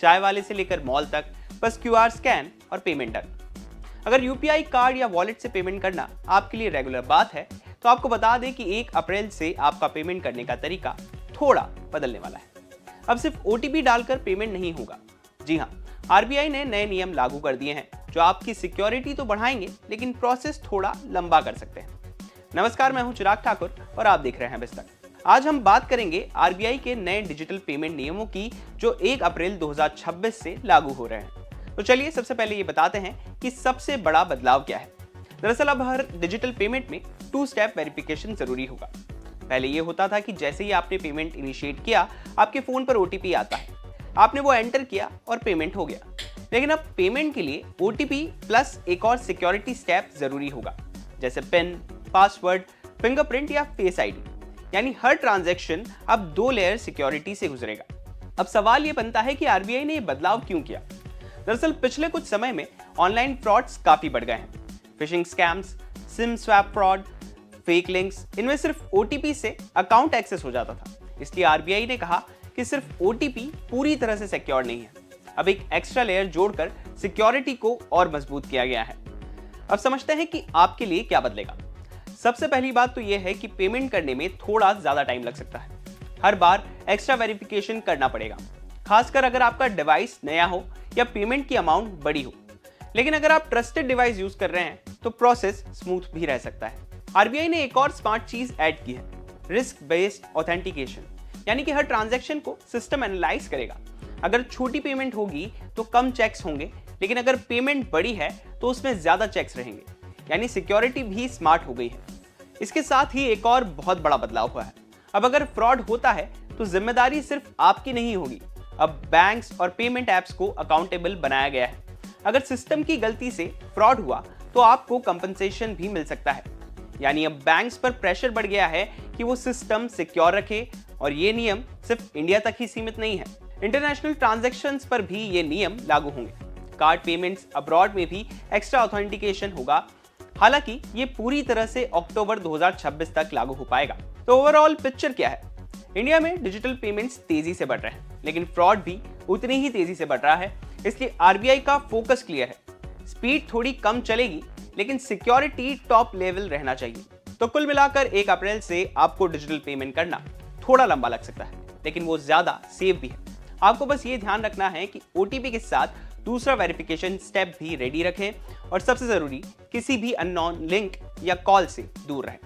चाय वाले से लेकर मॉल तक, बस QR स्कैन और पेमेंट डन। अगर UPI कार्ड या वॉलेट से पेमेंट करना आपके लिए रेगुलर बात है तो आपको बता दें कि 1 अप्रैल से आपका पेमेंट करने का तरीका थोड़ा बदलने वाला है। अब सिर्फ OTP डालकर पेमेंट नहीं होगा। जी हाँ, RBI ने नए नियम लागू कर दिए हैं जो आपकी सिक्योरिटी तो बढ़ाएंगे लेकिन प्रोसेस थोड़ा लंबा कर सकते हैं। नमस्कार, मैं हूं चिराग ठाकुर और आप देख रहे हैं बिस्तक। आज हम बात करेंगे RBI के नए डिजिटल पेमेंट नियमों की जो 1 अप्रैल 2026 से लागू हो रहे हैं। तो चलिए सबसे पहले ये बताते हैं कि सबसे बड़ा बदलाव क्या है। दरअसल अब हर डिजिटल पेमेंट में 2 स्टेप वेरिफिकेशन जरूरी होगा। पहले ये होता था कि जैसे ही आपने पेमेंट इनिशिएट किया आपके फोन पर OTP आता है, आपने वो एंटर किया और पेमेंट हो गया। लेकिन अब पेमेंट के लिए OTP प्लस एक और सिक्योरिटी स्टेप जरूरी होगा, जैसे पिन, पासवर्ड, फिंगरप्रिंट या फेस आईडी। यानी हर ट्रांजैक्शन अब 2 लेयर सिक्योरिटी से गुजरेगा। अब सवाल ये बनता है कि RBI ने ये बदलाव क्यों किया। दरअसल पिछले कुछ समय में ऑनलाइन फ्रॉड्स काफी बढ़ गए हैं। Fishing scams, SIM swap fraud, fake links, इनमें सिर्फ OTP से अकाउंट एक्सेस हो जाता था। इसलिए RBI ने कहा कि सिर्फ OTP पूरी तरह से सिक्योर नहीं है। अब एक एक्स्ट्रा लेयर जोड़कर सिक्योरिटी को और मजबूत किया गया है। अब समझते हैं कि आपके लिए क्या बदलेगा। सबसे पहली बात तो यह है कि पेमेंट करने में थोड़ा ज्यादा टाइम लग सकता है। हर बार एक्स्ट्रा वेरिफिकेशन करना पड़ेगा, खासकर अगर आपका डिवाइस नया हो या पेमेंट की अमाउंट बड़ी हो। लेकिन अगर आप ट्रस्टेड डिवाइस यूज कर रहे हैं तो प्रोसेस स्मूथ भी रह सकता है। RBI ने एक और स्मार्ट चीज ऐड की है, रिस्क बेस्ड ऑथेंटिकेशन। यानी कि हर ट्रांजैक्शन को सिस्टम एनालाइज करेगा। अगर छोटी पेमेंट होगी तो कम चेक्स होंगे, लेकिन अगर पेमेंट बड़ी है तो उसमें ज्यादा चेक्स रहेंगे। यानी सिक्योरिटी भी स्मार्ट हो गई है। इसके साथ ही एक और बहुत बड़ा बदलाव हुआ है। अब अगर फ्रॉड होता है तो जिम्मेदारी सिर्फ आपकी नहीं होगी। अब बैंक्स और पेमेंट एप्स को अकाउंटेबल बनाया गया है। अगर सिस्टम की गलती से फ्रॉड हुआ तो आपको कंपनसेशन भी मिल सकता है। यानी अब बैंक्स पर प्रेशर बढ़ गया है कि वो सिस्टम सिक्योर रखे, और ये नियम सिर्फ इंडिया तक ही सीमित नहीं है। इंटरनेशनल ट्रांजैक्शंस पर भी ये नियम लागू होंगे। कार्ड पेमेंट्स अब्रॉड में भी एक्स्ट्रा ऑथेंटिकेशन होगा। हालांकि ये पूरी तरह से अक्टूबर 2026 तक लागू हो पाएगा। तो ओवरऑल पिक्चर क्या है? इंडिया में डिजिटल पेमेंट्स तेजी से बढ़ रहे हैं, लेकिन फ्रॉड भी उतनी ही तेजी से बढ़ रहा है। इसलिए RBI का फोकस क्लियर है। स्पीड थोड़ी कम चलेगी, लेकिन सिक्योरिटी टॉप लेवल रहना चाहिए। तो कुल मिलाकर 1 अप्रैल से आपको डिजिटल पेमेंट करना थोड़ा लंबा लग सकता है, लेकिन वो ज्यादा सेफ भी है। आपको बस ये ध्यान रखना है कि OTP के साथ दूसरा वेरिफिकेशन स्टेप भी रेडी रखें, और सबसे जरूरी किसी भी अननोन लिंक या कॉल से दूर रहें।